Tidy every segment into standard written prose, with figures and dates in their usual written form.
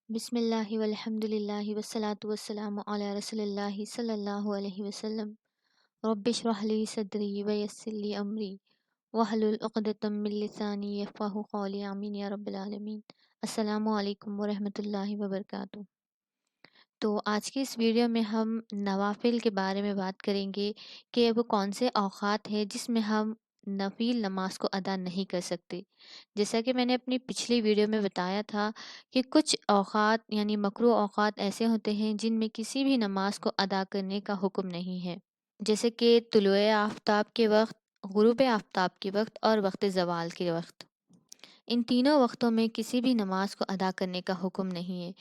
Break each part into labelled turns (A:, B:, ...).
A: بسم اللہ والحمد للہ والصلاة والسلام علی رسول اللہ صلی اللہ علیہ وسلم۔ رب اشرح لی صدری ویسر لی امری واحلل عقدۃ من لسانی یفقہوا قولی، آمین یا رب العالمین۔ السلام علیکم ورحمۃ اللہ وبرکاتہ۔ تو آج کی اس ویڈیو میں ہم نوافل کے بارے میں بات کریں گے کہ وہ کون سے اوقات ہیں جس میں ہم نفل نماز کو ادا نہیں کر سکتے۔ جیسا کہ میں نے اپنی پچھلی ویڈیو میں بتایا تھا کہ کچھ اوقات یعنی مکروہ اوقات ایسے ہوتے ہیں جن میں کسی بھی نماز کو ادا کرنے کا حکم نہیں ہے، جیسے کہ طلوع آفتاب کے وقت، غروب آفتاب کے وقت اور وقت زوال کے وقت۔ ان تینوں وقتوں میں کسی بھی نماز کو ادا کرنے کا حکم نہیں ہے،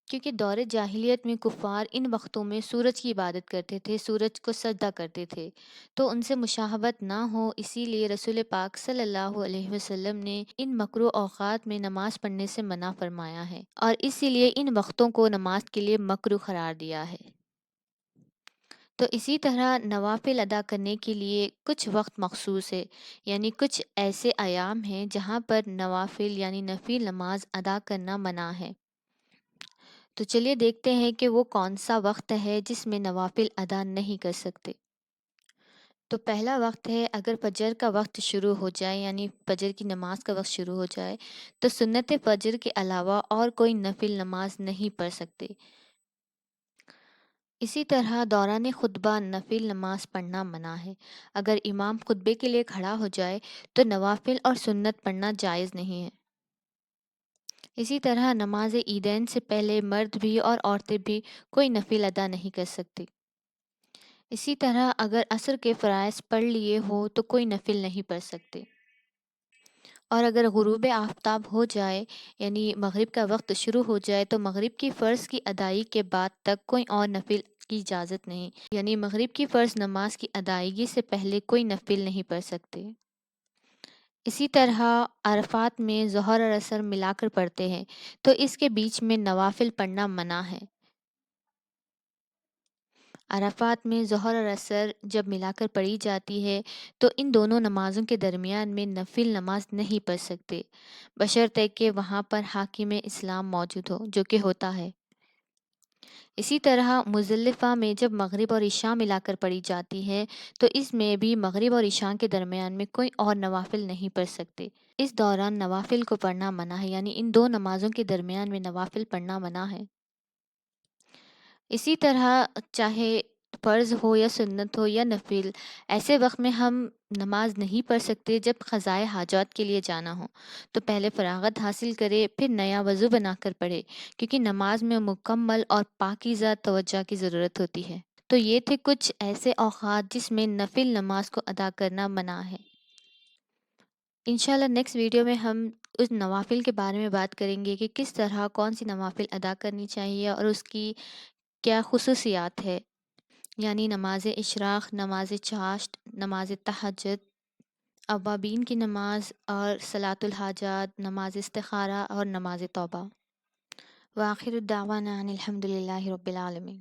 A: کیونکہ دور جاہلیت میں کفار ان وقتوں میں سورج کی عبادت کرتے تھے، سورج کو سجدہ کرتے تھے، تو ان سے مشابہت نہ ہو، اسی لیے رسول پاک صلی اللہ علیہ وسلم نے ان مکروہ اوقات میں نماز پڑھنے سے منع فرمایا ہے، اور اسی لیے ان وقتوں کو نماز کے لیے مکروہ قرار دیا ہے۔ تو اسی طرح نوافل ادا کرنے کے لیے کچھ وقت مخصوص ہے، یعنی کچھ ایسے ایام ہیں جہاں پر نوافل یعنی نفل نماز ادا کرنا منع ہے۔ تو چلیے دیکھتے ہیں کہ وہ کون سا وقت ہے جس میں نوافل ادا نہیں کر سکتے۔ تو پہلا وقت ہے، اگر فجر کا وقت شروع ہو جائے یعنی فجر کی نماز کا وقت شروع ہو جائے تو سنت فجر کے علاوہ اور کوئی نفل نماز نہیں پڑھ سکتے۔ اسی طرح دوران خطبہ نفل نماز پڑھنا منع ہے۔ اگر امام خطبے کے لیے کھڑا ہو جائے تو نوافل اور سنت پڑھنا جائز نہیں ہے۔ اسی طرح نماز عیدین سے پہلے مرد بھی اور عورتیں بھی کوئی نفل ادا نہیں کر سکتی۔ اسی طرح اگر عصر کے فرائض پڑھ لیے ہو تو کوئی نفل نہیں پڑھ سکتے، اور اگر غروب آفتاب ہو جائے یعنی مغرب کا وقت شروع ہو جائے تو مغرب کی فرض کی ادائیگی کے بعد تک کوئی اور نفل کی اجازت نہیں، یعنی مغرب کی فرض نماز کی ادائیگی سے پہلے کوئی نفل نہیں پڑھ سکتے۔ اسی طرح عرفات میں ظہر اور عصر ملا کر پڑھتے ہیں تو اس کے بیچ میں نوافل پڑھنا منع ہے۔ عرفات میں ظہر اور عصر جب ملا کر پڑھی جاتی ہے تو ان دونوں نمازوں کے درمیان میں نفل نماز نہیں پڑھ سکتے، بشرطے کہ وہاں پر حاکم اسلام موجود ہو، جو کہ ہوتا ہے۔ اسی طرح مزدلفہ میں جب مغرب اور عشاء ملا کر پڑھی جاتی ہے تو اس میں بھی مغرب اور عشاء کے درمیان میں کوئی اور نوافل نہیں پڑھ سکتے۔ اس دوران نوافل کو پڑھنا منع ہے، یعنی ان دو نمازوں کے درمیان میں نوافل پڑھنا منع ہے۔ اسی طرح چاہے فرض ہو یا سنت ہو یا نفل، ایسے وقت میں ہم نماز نہیں پڑھ سکتے جب قضائے حاجات کے لیے جانا ہو تو پہلے فراغت حاصل کرے پھر نیا وضو بنا کر پڑھے، کیونکہ نماز میں مکمل اور پاکیزہ توجہ کی ضرورت ہوتی ہے۔ تو یہ تھے کچھ ایسے اوقات جس میں نفل نماز کو ادا کرنا منع ہے۔ انشاءاللہ نیکسٹ ویڈیو میں ہم اس نوافل کے بارے میں بات کریں گے کہ کس طرح کون سی نوافل ادا کرنی چاہیے اور اس کی کیا خصوصیات ہے، یعنی نماز اشراق، نماز چاشت، نماز تہجد، اوابین کی نماز اور صلاۃ الحاجات، نماز استخارہ اور نماز توبہ۔ وآخر الدعوانا ان الحمد للہ رب العالمین۔